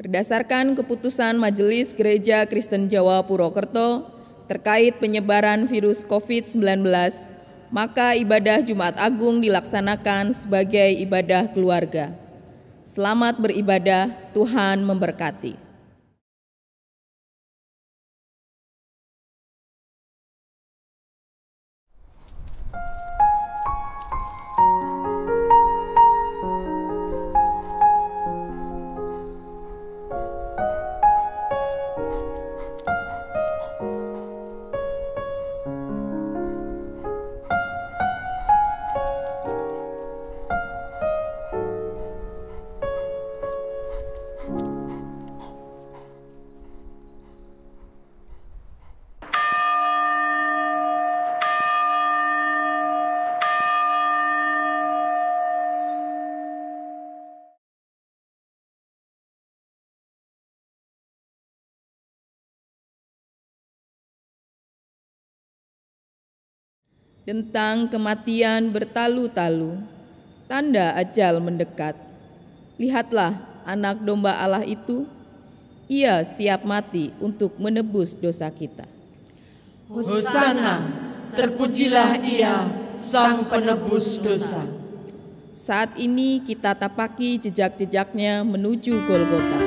Berdasarkan keputusan Majelis Gereja Kristen Jawa Purwokerto terkait penyebaran virus COVID-19, maka ibadah Jumat Agung dilaksanakan sebagai ibadah keluarga. Selamat beribadah, Tuhan memberkati. Tentang kematian bertalu-talu, tanda ajal mendekat. Lihatlah anak domba Allah itu, ia siap mati untuk menebus dosa kita. Hosana, terpujilah ia, sang penebus dosa. Saat ini kita tapaki jejak-jejaknya menuju Golgota.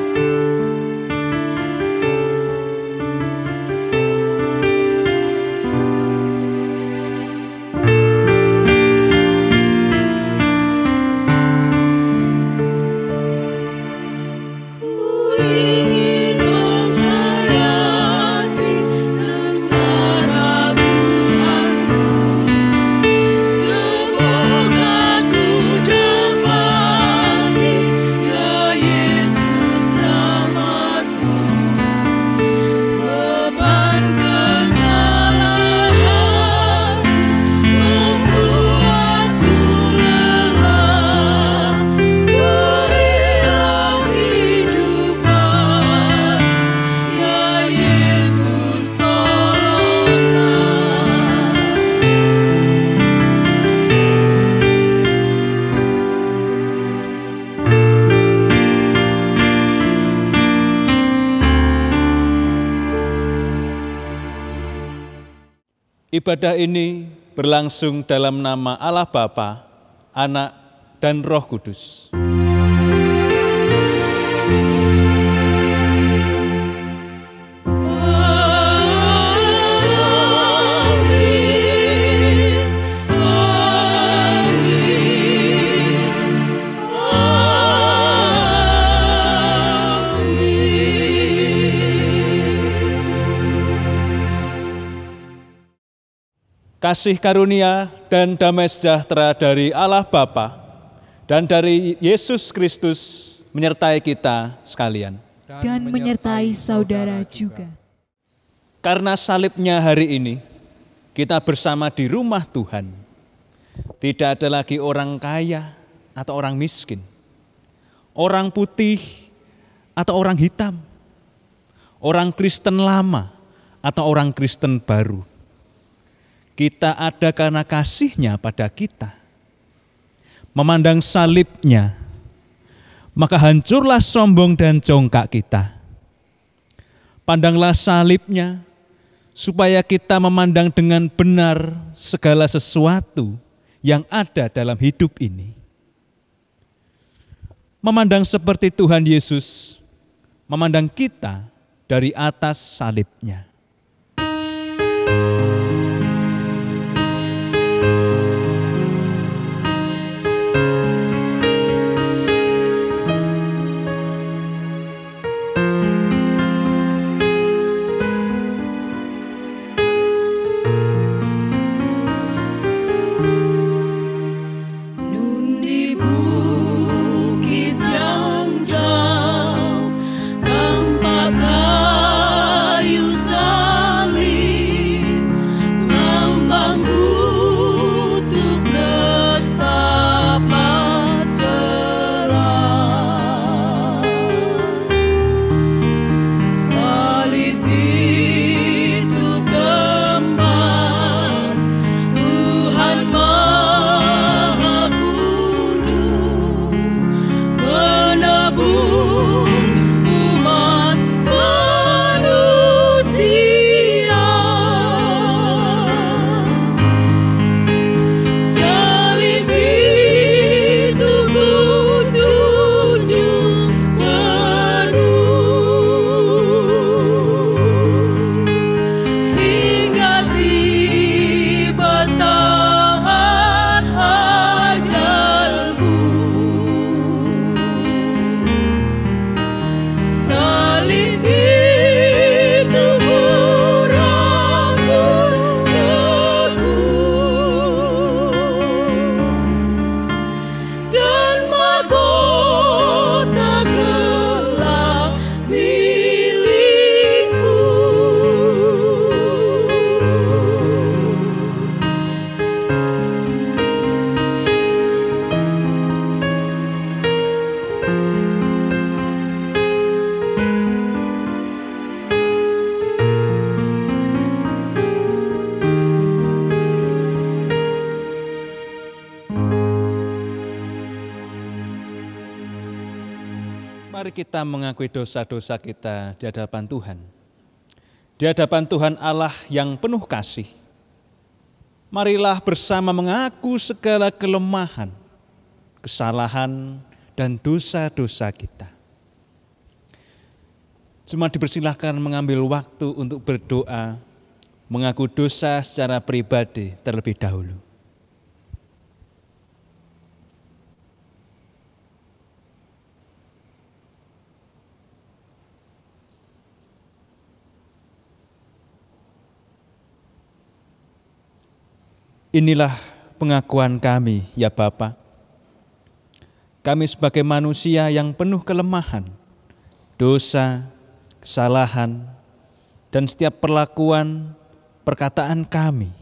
Ibadah ini berlangsung dalam nama Allah Bapa, Anak, dan Roh Kudus. Kasih karunia dan damai sejahtera dari Allah Bapa dan dari Yesus Kristus menyertai kita sekalian. Dan menyertai saudara juga. Karena salibnya hari ini, kita bersama di rumah Tuhan. Tidak ada lagi orang kaya atau orang miskin, orang putih atau orang hitam, orang Kristen lama atau orang Kristen baru. Kita ada karena kasih-Nya pada kita. Memandang salib-Nya, maka hancurlah sombong dan congkak kita. Pandanglah salib-Nya, supaya kita memandang dengan benar segala sesuatu yang ada dalam hidup ini. Memandang seperti Tuhan Yesus, memandang kita dari atas salib-Nya. Tanpa kayu Mari kita mengakui dosa-dosa kita di hadapan Tuhan. Di hadapan Tuhan Allah yang penuh kasih. Marilah bersama mengaku segala kelemahan, kesalahan, dan dosa-dosa kita. Cuma dipersilahkan mengambil waktu untuk berdoa, mengaku dosa secara pribadi terlebih dahulu. Inilah pengakuan kami, ya Bapa. Kami sebagai manusia yang penuh kelemahan, dosa, kesalahan, dan setiap perlakuan, perkataan kami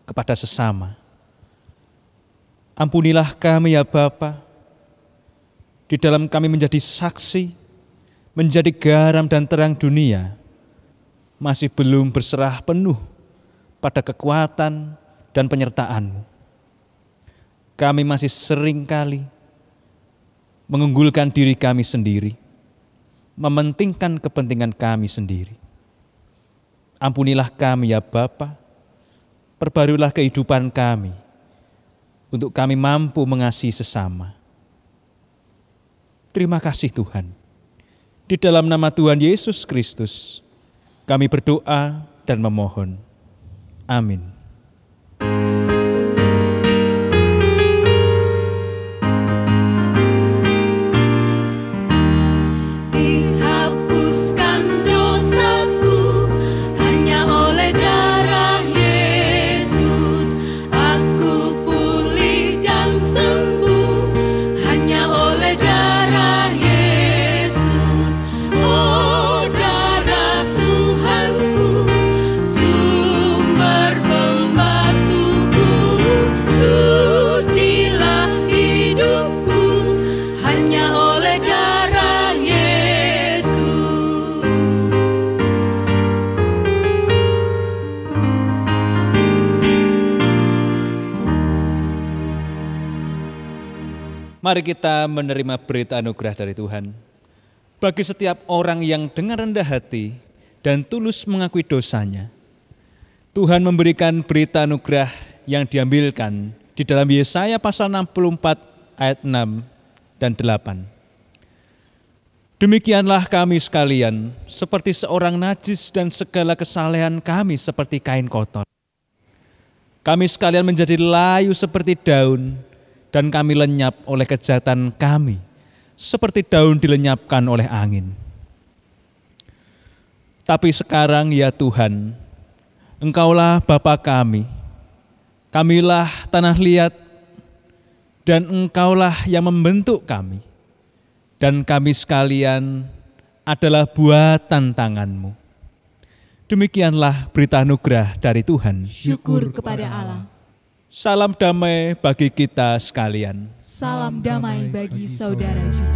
kepada sesama. Ampunilah kami, ya Bapa. Di dalam kami menjadi saksi, menjadi garam dan terang dunia, masih belum berserah penuh pada kekuatan dan penyertaan-Mu. Kami masih sering kali mengunggulkan diri kami sendiri, mementingkan kepentingan kami sendiri. Ampunilah kami, ya Bapa, perbaruilah kehidupan kami, untuk kami mampu mengasihi sesama. Terima kasih Tuhan. Di dalam nama Tuhan Yesus Kristus, kami berdoa dan memohon. Amin. Mari kita menerima berita anugerah dari Tuhan. Bagi setiap orang yang dengan rendah hati dan tulus mengakui dosanya, Tuhan memberikan berita anugerah yang diambilkan di dalam Yesaya pasal 64 ayat 6 dan 8. Demikianlah kami sekalian, seperti seorang najis dan segala kesalehan kami seperti kain kotor. Kami sekalian menjadi layu seperti daun, dan kami lenyap oleh kejahatan kami, seperti daun dilenyapkan oleh angin. Tapi sekarang ya Tuhan, Engkaulah Bapa kami, kamilah tanah liat, dan Engkaulah yang membentuk kami, dan kami sekalian adalah buatan tangan-Mu. Demikianlah berita anugerah dari Tuhan. Syukur kepada Allah. Salam damai bagi kita sekalian. Salam damai bagi saudara juga.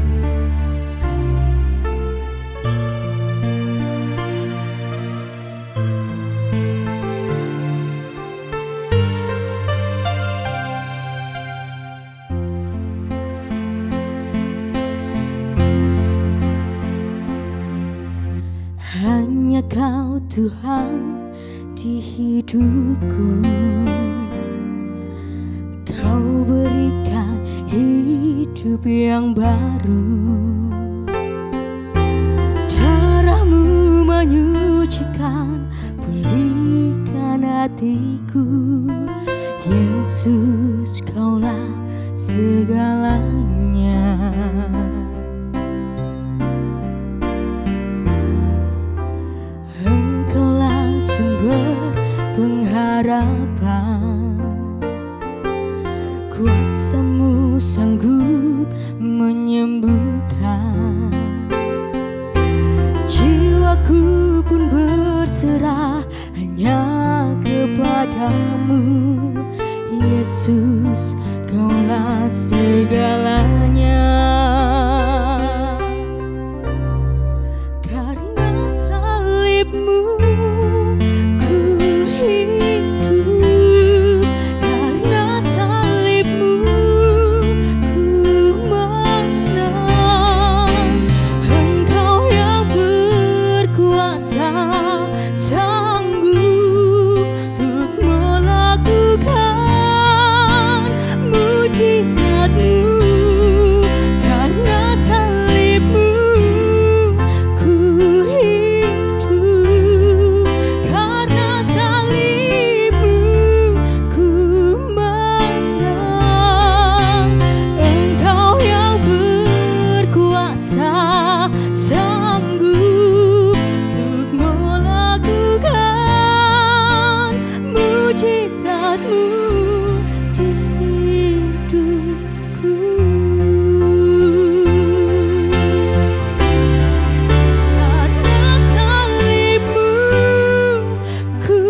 Hanya Kau Tuhan di hidupku. Kau berikan hidup yang baru. Darah-Mu menyucikan, pulihkan hatiku. Yesus, Kaulah segalanya. Engkaulah sumber pengharapan. Kuasa-Mu sanggup menyembuhkan. Jiwaku pun berserah hanya kepada-Mu. Yesus, Kaulah segalanya. Karena salib-Mu mujizat-Mu di hidupku. Karena salib-Mu ku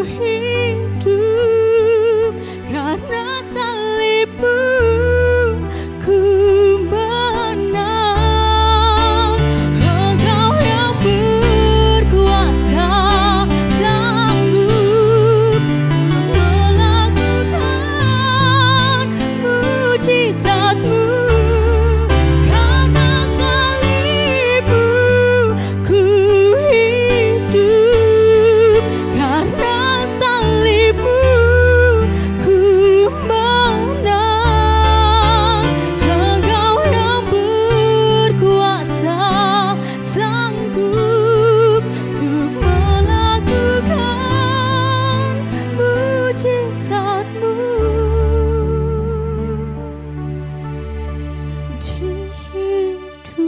hidup, karena salib-Mu ku menang. Engkau yang berkuasa, sanggup melakukan mujizat-Mu. Karena salib-Mu ku hidup, karena salib-Mu ku menang. Engkau yang berkuasa, sanggup untuk melakukan mujizat-Mu di hidupku.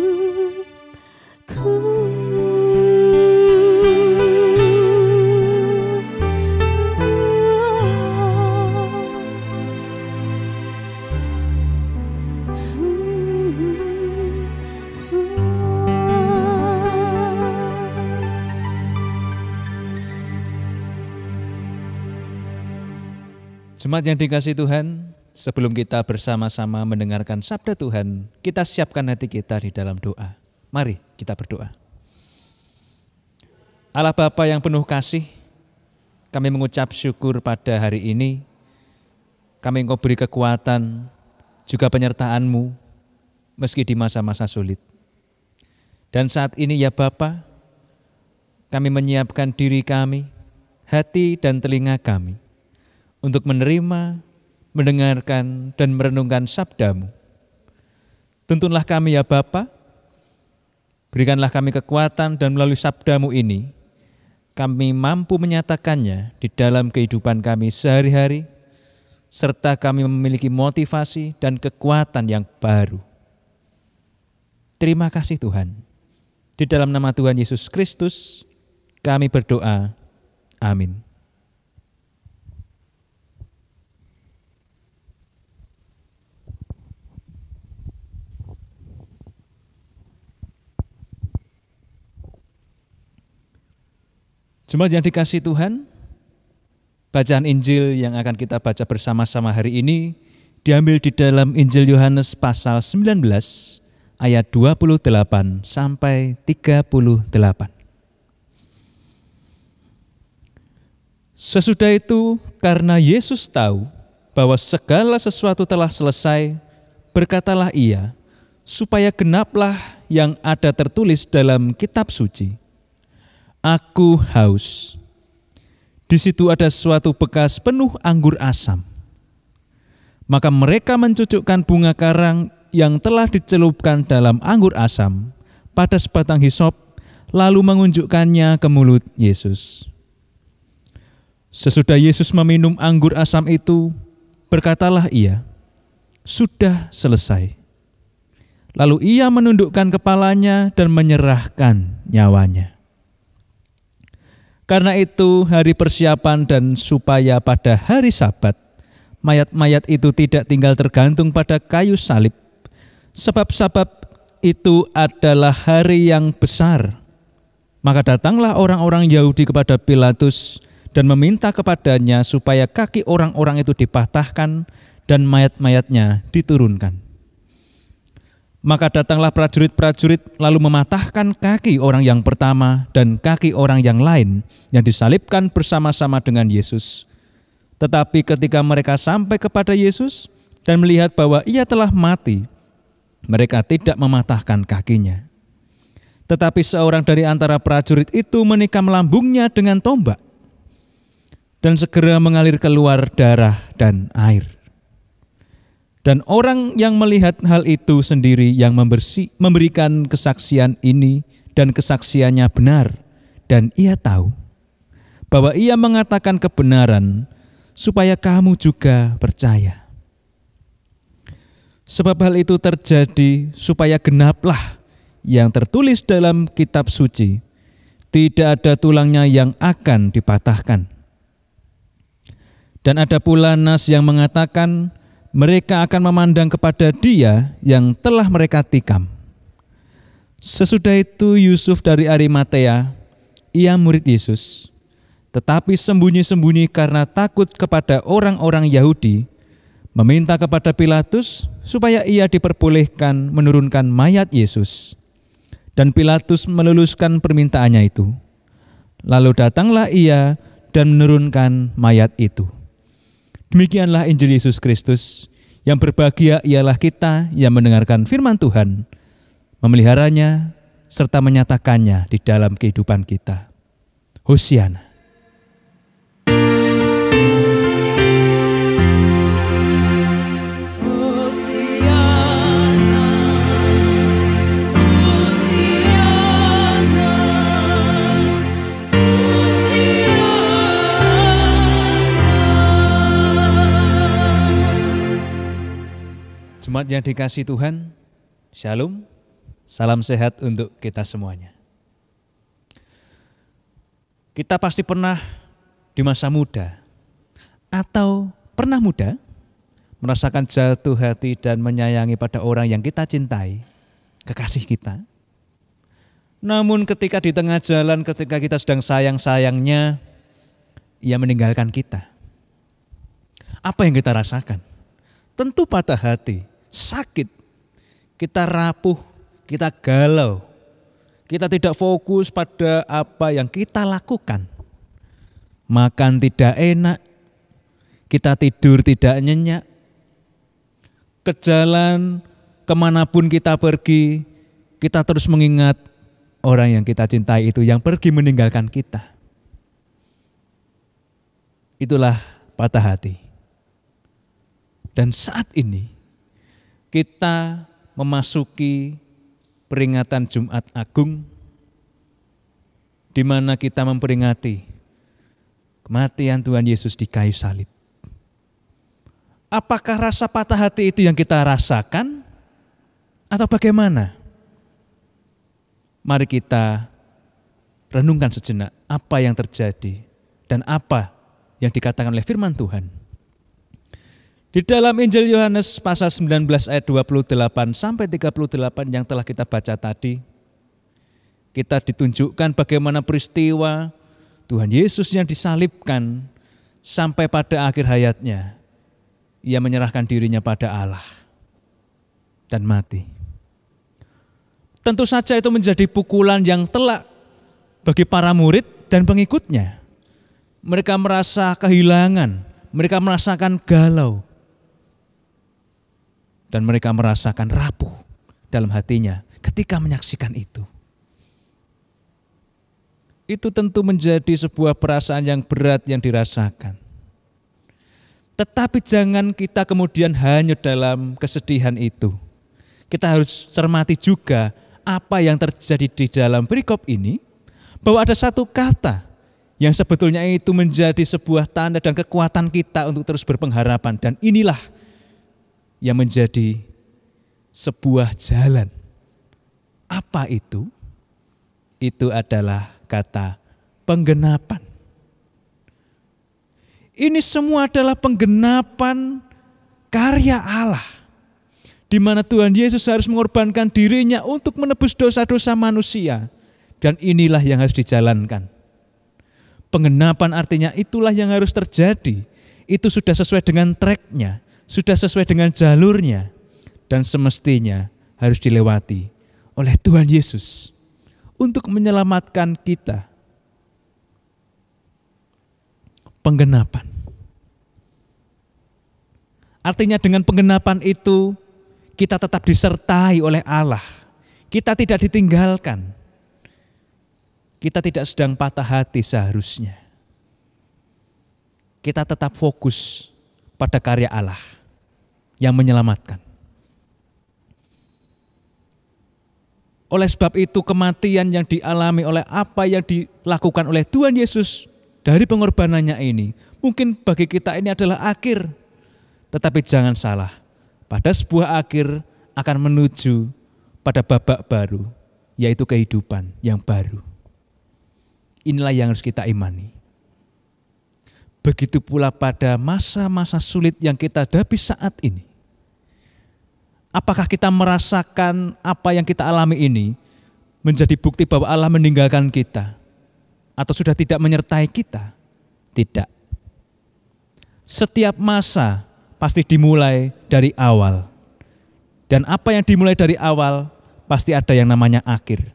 Jemaat yang dikasihi Tuhan, sebelum kita bersama-sama mendengarkan sabda Tuhan, kita siapkan hati kita di dalam doa. Mari kita berdoa. Allah Bapa yang penuh kasih, kami mengucap syukur pada hari ini. Kami Engkau beri kekuatan, juga penyertaan-Mu, meski di masa-masa sulit. Dan saat ini ya Bapa, kami menyiapkan diri kami, hati dan telinga kami, untuk menerima, mendengarkan, dan merenungkan sabda-Mu. Tuntunlah kami ya Bapa, berikanlah kami kekuatan dan melalui sabda-Mu ini, kami mampu menyatakannya di dalam kehidupan kami sehari-hari, serta kami memiliki motivasi dan kekuatan yang baru. Terima kasih Tuhan. Di dalam nama Tuhan Yesus Kristus, kami berdoa. Amin. Jemaat yang dikasihi Tuhan, bacaan Injil yang akan kita baca bersama-sama hari ini diambil di dalam Injil Yohanes pasal 19 ayat 28 sampai 38. Sesudah itu, karena Yesus tahu bahwa segala sesuatu telah selesai, berkatalah Ia, supaya genaplah yang ada tertulis dalam kitab suci. Aku haus. Di situ ada suatu bekas penuh anggur asam. Maka mereka mencucukkan bunga karang yang telah dicelupkan dalam anggur asam pada sebatang hisop, lalu mengunjukkannya ke mulut Yesus. Sesudah Yesus meminum anggur asam itu, berkatalah Ia, sudah selesai. Lalu Ia menundukkan kepalanya dan menyerahkan nyawanya. Karena itu hari persiapan dan supaya pada hari Sabat, mayat-mayat itu tidak tinggal tergantung pada kayu salib. Sebab itu adalah hari yang besar. Maka datanglah orang-orang Yahudi kepada Pilatus dan meminta kepadanya supaya kaki orang-orang itu dipatahkan dan mayat-mayatnya diturunkan. Maka datanglah prajurit-prajurit lalu mematahkan kaki orang yang pertama dan kaki orang yang lain yang disalibkan bersama-sama dengan Yesus. Tetapi ketika mereka sampai kepada Yesus dan melihat bahwa Ia telah mati, mereka tidak mematahkan kakinya. Tetapi seorang dari antara prajurit itu menikam lambungnya dengan tombak, dan segera mengalir keluar darah dan air. Dan orang yang melihat hal itu sendiri yang memberikan kesaksian ini, dan kesaksiannya benar, dan ia tahu bahwa ia mengatakan kebenaran supaya kamu juga percaya. Sebab hal itu terjadi supaya genaplah yang tertulis dalam kitab suci, tidak ada tulangnya yang akan dipatahkan. Dan ada pula nas yang mengatakan mereka akan memandang kepada Dia yang telah mereka tikam. Sesudah itu Yusuf dari Arimatea, ia murid Yesus, tetapi sembunyi-sembunyi karena takut kepada orang-orang Yahudi, meminta kepada Pilatus supaya ia diperbolehkan menurunkan mayat Yesus. Dan Pilatus meluluskan permintaannya itu. Lalu datanglah ia dan menurunkan mayat itu. Demikianlah Injil Yesus Kristus. Yang berbahagia ialah kita yang mendengarkan firman Tuhan, memeliharanya, serta menyatakannya di dalam kehidupan kita. Hosiana. Jemaat yang dikasihi Tuhan, Shalom, salam sehat untuk kita semuanya. Kita pasti pernah di masa muda atau pernah muda merasakan jatuh hati dan menyayangi pada orang yang kita cintai, kekasih kita. Namun ketika di tengah jalan, ketika kita sedang sayang-sayangnya, ia meninggalkan kita. Apa yang kita rasakan? Tentu patah hati, sakit, kita rapuh, kita galau, kita tidak fokus pada apa yang kita lakukan. Makan tidak enak, kita tidur tidak nyenyak, ke jalan kemanapun kita pergi, kita terus mengingat orang yang kita cintai itu yang pergi meninggalkan kita. Itulah patah hati. Dan saat ini kita memasuki peringatan Jumat Agung, di mana kita memperingati kematian Tuhan Yesus di kayu salib. Apakah rasa patah hati itu yang kita rasakan atau bagaimana? Mari kita renungkan sejenak apa yang terjadi dan apa yang dikatakan oleh firman Tuhan. Di dalam Injil Yohanes pasal 19 ayat 28 sampai 38 yang telah kita baca tadi, kita ditunjukkan bagaimana peristiwa Tuhan Yesus yang disalibkan sampai pada akhir hayatnya, ia menyerahkan dirinya pada Allah dan mati. Tentu saja itu menjadi pukulan yang telak bagi para murid dan pengikutnya. Mereka merasa kehilangan, mereka merasakan galau, dan mereka merasakan rapuh dalam hatinya ketika menyaksikan itu. Itu tentu menjadi sebuah perasaan yang berat yang dirasakan. Tetapi jangan kita kemudian hanyut dalam kesedihan itu. Kita harus cermati juga apa yang terjadi di dalam perikop ini, bahwa ada satu kata yang sebetulnya itu menjadi sebuah tanda dan kekuatan kita untuk terus berpengharapan. Dan inilah yang menjadi sebuah jalan. Apa itu? Itu adalah kata penggenapan. Ini semua adalah penggenapan karya Allah, di mana Tuhan Yesus harus mengorbankan dirinya untuk menebus dosa-dosa manusia. Dan inilah yang harus dijalankan. Penggenapan artinya itulah yang harus terjadi. Itu sudah sesuai dengan tracknya, sudah sesuai dengan jalurnya, dan semestinya harus dilewati oleh Tuhan Yesus untuk menyelamatkan kita. Penggenapan. Artinya dengan penggenapan itu kita tetap disertai oleh Allah. Kita tidak ditinggalkan. Kita tidak sedang patah hati seharusnya. Kita tetap fokus pada karya Allah yang menyelamatkan. Oleh sebab itu kematian yang dialami oleh apa yang dilakukan oleh Tuhan Yesus dari pengorbanannya ini, mungkin bagi kita ini adalah akhir. Tetapi jangan salah, pada sebuah akhir akan menuju pada babak baru, yaitu kehidupan yang baru. Inilah yang harus kita imani. begitu pula pada masa-masa sulit yang kita hadapi saat ini. Apakah kita merasakan apa yang kita alami ini menjadi bukti bahwa Allah meninggalkan kita atau sudah tidak menyertai kita? Tidak. Setiap masa pasti dimulai dari awal. Dan apa yang dimulai dari awal pasti ada yang namanya akhir.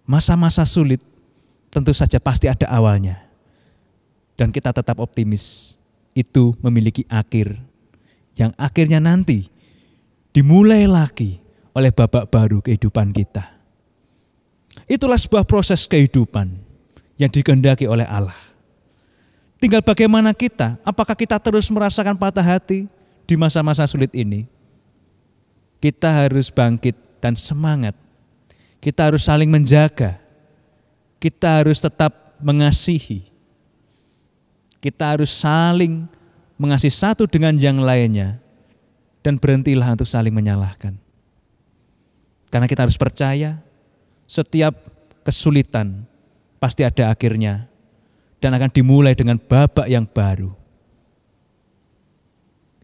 Masa-masa sulit tentu saja pasti ada awalnya. Dan kita tetap optimis, itu memiliki akhir. Yang akhirnya nanti dimulai lagi oleh babak baru kehidupan kita. Itulah sebuah proses kehidupan yang dikehendaki oleh Allah. Tinggal bagaimana kita, apakah kita terus merasakan patah hati di masa-masa sulit ini? Kita harus bangkit dan semangat. Kita harus saling menjaga. Kita harus tetap mengasihi. Kita harus saling mengasihi satu dengan yang lainnya. Dan berhentilah untuk saling menyalahkan. Karena kita harus percaya setiap kesulitan pasti ada akhirnya. Dan akan dimulai dengan babak yang baru.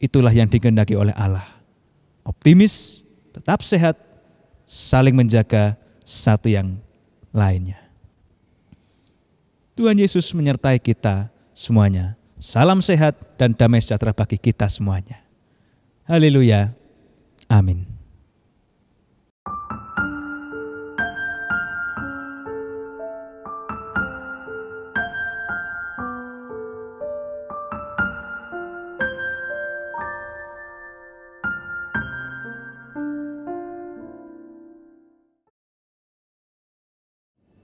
Itulah yang dikehendaki oleh Allah. Optimis, tetap sehat, saling menjaga satu yang lainnya. Tuhan Yesus menyertai kita semuanya. Salam sehat dan damai sejahtera bagi kita semuanya. Haleluya. Amin.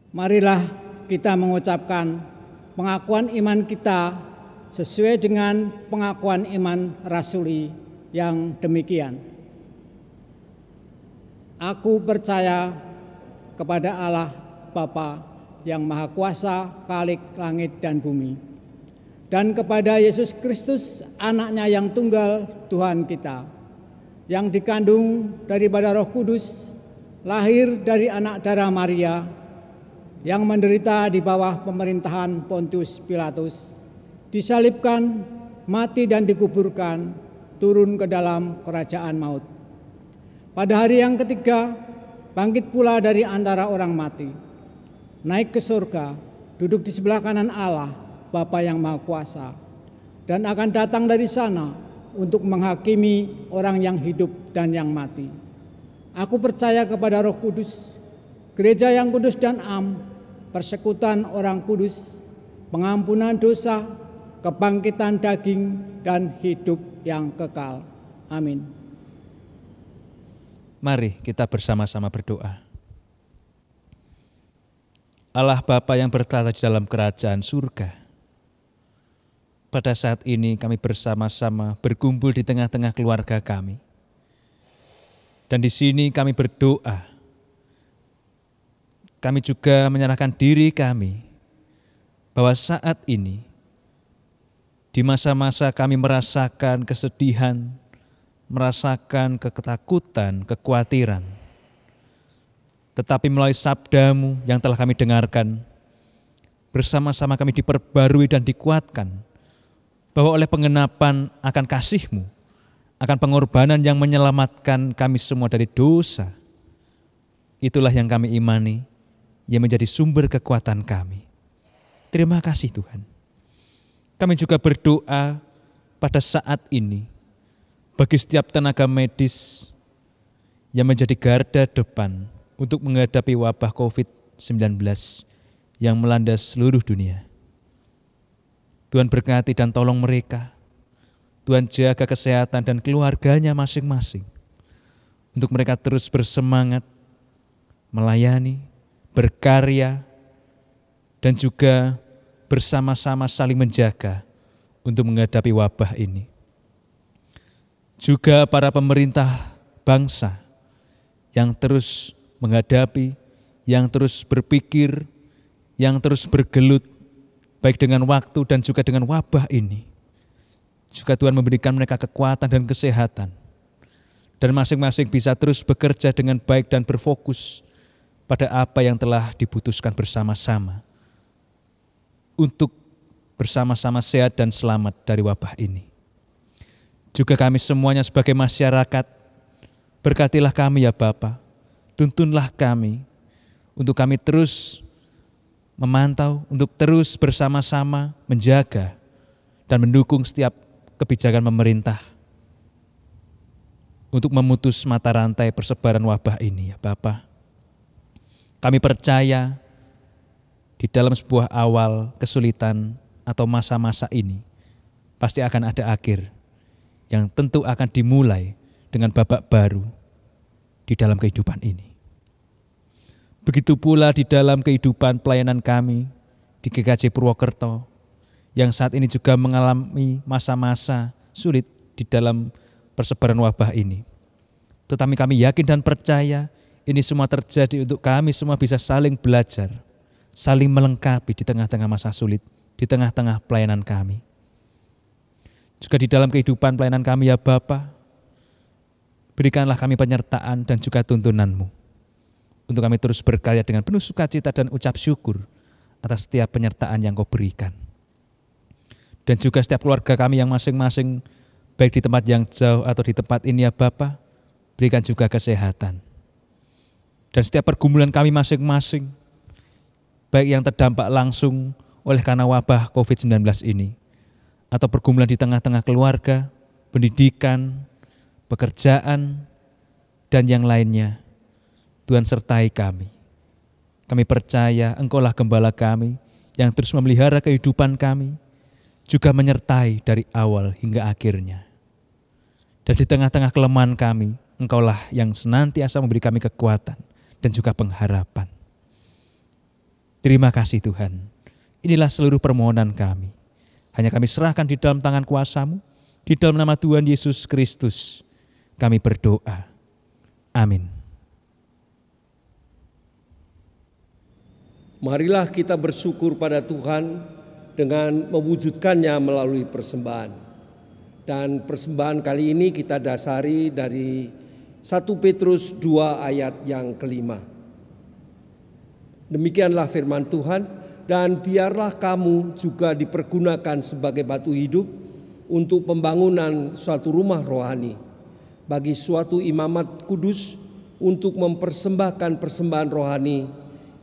Marilah kita mengucapkan pengakuan iman kita sesuai dengan pengakuan iman rasuli yang demikian. Aku percaya kepada Allah Bapa yang Maha Kuasa, Khalik langit dan bumi, dan kepada Yesus Kristus, anaknya yang tunggal Tuhan kita, yang dikandung daripada Roh Kudus, lahir dari anak darah Maria, yang menderita di bawah pemerintahan Pontius Pilatus, disalibkan, mati dan dikuburkan, turun ke dalam kerajaan maut. Pada hari yang ketiga, bangkit pula dari antara orang mati, naik ke surga, duduk di sebelah kanan Allah, Bapa yang Maha Kuasa, dan akan datang dari sana untuk menghakimi orang yang hidup dan yang mati. Aku percaya kepada Roh Kudus, gereja yang kudus dan am, persekutuan orang kudus, pengampunan dosa, kebangkitan daging, dan hidup yang kekal. Amin. Mari kita bersama-sama berdoa. Allah Bapa yang bertata di dalam kerajaan surga, pada saat ini kami bersama-sama berkumpul di tengah-tengah keluarga kami. Dan di sini kami berdoa. Kami juga menyerahkan diri kami bahwa saat ini di masa-masa kami merasakan kesedihan, merasakan ketakutan, kekhawatiran. Tetapi melalui sabda-Mu yang telah kami dengarkan, bersama-sama kami diperbarui dan dikuatkan bahwa oleh pengenapan akan kasih-Mu, akan pengorbanan yang menyelamatkan kami semua dari dosa, itulah yang kami imani, yang menjadi sumber kekuatan kami. Terima kasih Tuhan. Kami juga berdoa pada saat ini bagi setiap tenaga medis yang menjadi garda depan untuk menghadapi wabah COVID-19 yang melanda seluruh dunia. Tuhan berkati dan tolong mereka. Tuhan jaga kesehatan dan keluarganya masing-masing. Untuk mereka terus bersemangat, melayani, berkarya, dan juga bersama-sama saling menjaga untuk menghadapi wabah ini. Juga para pemerintah bangsa yang terus menghadapi, yang terus berpikir, yang terus bergelut, baik dengan waktu dan juga dengan wabah ini. Juga Tuhan memberikan mereka kekuatan dan kesehatan. Dan masing-masing bisa terus bekerja dengan baik dan berfokus pada apa yang telah diputuskan bersama-sama untuk bersama-sama sehat dan selamat dari wabah ini. Juga kami semuanya sebagai masyarakat, berkatilah kami ya Bapa, tuntunlah kami untuk kami terus memantau, untuk terus bersama-sama menjaga dan mendukung setiap kebijakan pemerintah untuk memutus mata rantai persebaran wabah ini ya Bapa. Kami percaya di dalam sebuah awal kesulitan atau masa-masa ini pasti akan ada akhir yang tentu akan dimulai dengan babak baru di dalam kehidupan ini. Begitu pula di dalam kehidupan pelayanan kami di GKJ Purwokerto yang saat ini juga mengalami masa-masa sulit di dalam persebaran wabah ini. Tetapi kami yakin dan percaya ini semua terjadi untuk kami semua bisa saling belajar, saling melengkapi di tengah-tengah masa sulit, di tengah-tengah pelayanan kami. Juga di dalam kehidupan pelayanan kami ya Bapa, berikanlah kami penyertaan dan juga tuntunan-Mu, untuk kami terus berkarya dengan penuh sukacita dan ucap syukur atas setiap penyertaan yang Kau berikan. Dan juga setiap keluarga kami yang masing-masing, baik di tempat yang jauh atau di tempat ini ya Bapa, berikan juga kesehatan. Dan setiap pergumulan kami masing-masing, baik yang terdampak langsung oleh karena wabah COVID-19 ini, atau pergumulan di tengah-tengah keluarga, pendidikan, pekerjaan, dan yang lainnya, Tuhan sertai kami. Kami percaya Engkaulah gembala kami yang terus memelihara kehidupan kami, juga menyertai dari awal hingga akhirnya. Dan di tengah-tengah kelemahan kami, Engkaulah yang senantiasa memberi kami kekuatan dan juga pengharapan. Terima kasih Tuhan. Inilah seluruh permohonan kami. Hanya kami serahkan di dalam tangan kuasa-Mu, di dalam nama Tuhan Yesus Kristus, kami berdoa. Amin. Marilah kita bersyukur pada Tuhan dengan mewujudkannya melalui persembahan. Dan persembahan kali ini kita dasari dari 1 Petrus 2 ayat yang kelima. Demikianlah firman Tuhan. Dan biarlah kamu juga dipergunakan sebagai batu hidup untuk pembangunan suatu rumah rohani, bagi suatu imamat kudus untuk mempersembahkan persembahan rohani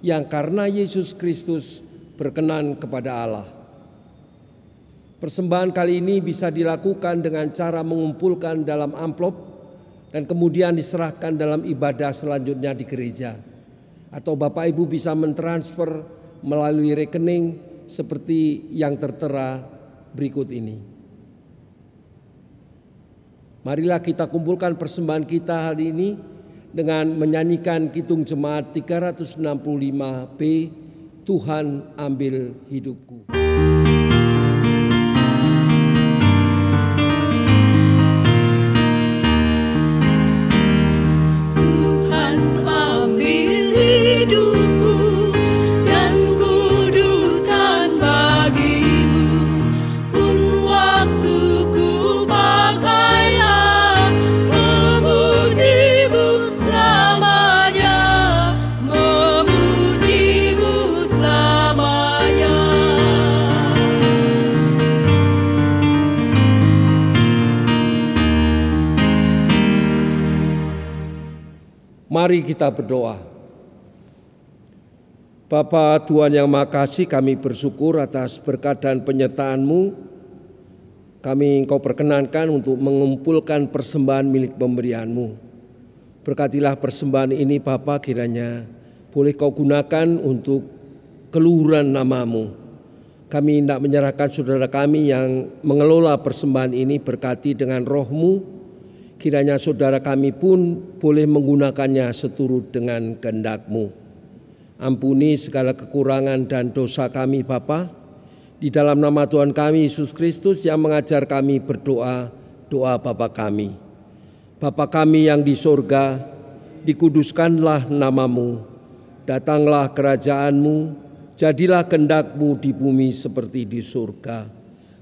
yang karena Yesus Kristus berkenan kepada Allah. Persembahan kali ini bisa dilakukan dengan cara mengumpulkan dalam amplop dan kemudian diserahkan dalam ibadah selanjutnya di gereja. Atau Bapak Ibu bisa mentransfer melalui rekening seperti yang tertera berikut ini. Marilah kita kumpulkan persembahan kita hari ini dengan menyanyikan Kidung Jemaat 365 B, Tuhan ambil hidupku. Mari kita berdoa. Bapa Tuhan yang Maha Kasih, kami bersyukur atas berkat dan penyertaan-Mu. Kami Engkau perkenankan untuk mengumpulkan persembahan milik pemberian-Mu. Berkatilah persembahan ini Bapa, kiranya boleh Kau gunakan untuk keluhuran nama-Mu. Kami hendak menyerahkan saudara kami yang mengelola persembahan ini, berkati dengan Roh-Mu. Kiranya saudara kami pun boleh menggunakannya seturut dengan kehendak-Mu. Ampuni segala kekurangan dan dosa kami Bapa. Di dalam nama Tuhan kami Yesus Kristus yang mengajar kami berdoa, doa Bapa kami. Bapa kami yang di sorga, dikuduskanlah nama-Mu. Datanglah kerajaan-Mu, jadilah kehendak-Mu di bumi seperti di surga.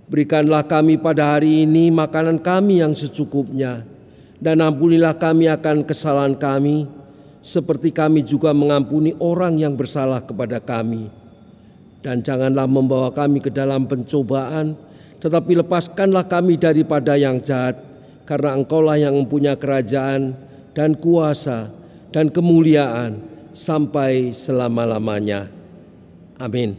Berikanlah kami pada hari ini makanan kami yang secukupnya. Dan ampunilah kami akan kesalahan kami, seperti kami juga mengampuni orang yang bersalah kepada kami. dan janganlah membawa kami ke dalam pencobaan, tetapi lepaskanlah kami daripada yang jahat, karena Engkaulah yang mempunyai kerajaan dan kuasa dan kemuliaan sampai selama-lamanya. Amin.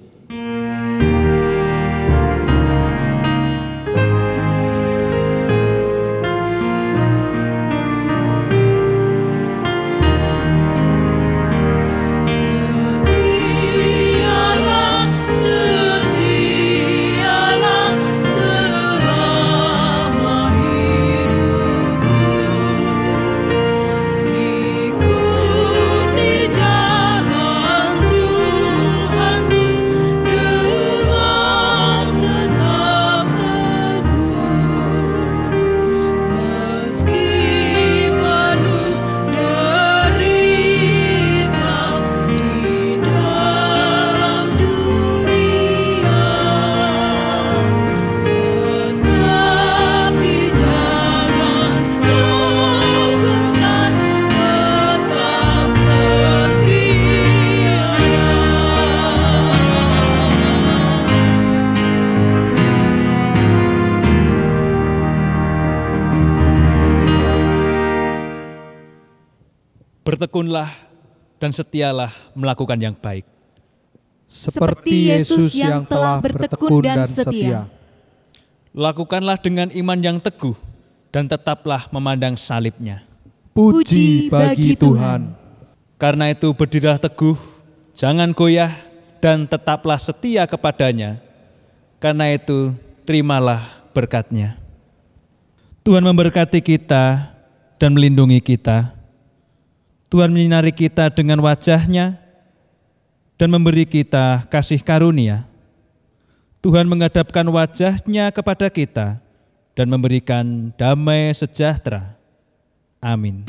Bertekunlah dan setialah melakukan yang baik, seperti Yesus yang telah bertekun dan setia. Lakukanlah dengan iman yang teguh dan tetaplah memandang salibnya. Puji bagi Tuhan. Karena itu berdirilah teguh, jangan goyah, dan tetaplah setia kepadanya. Karena itu terimalah berkat-Nya. Tuhan memberkati kita dan melindungi kita. Tuhan menyinari kita dengan wajah-Nya dan memberi kita kasih karunia. Tuhan menghadapkan wajah-Nya kepada kita dan memberikan damai sejahtera. Amin.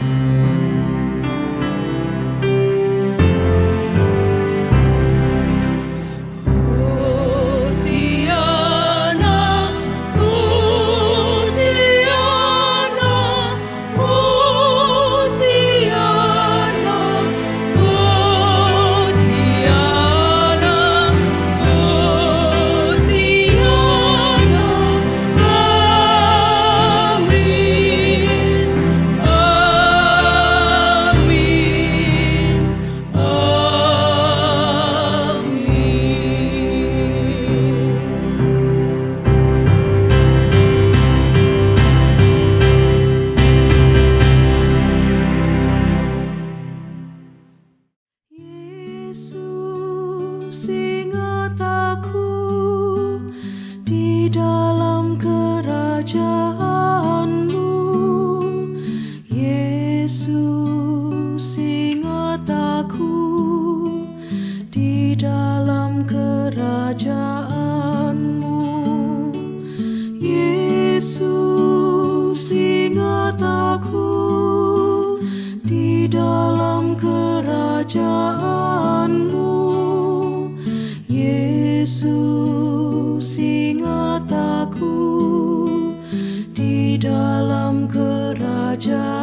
Di dalam kerajaan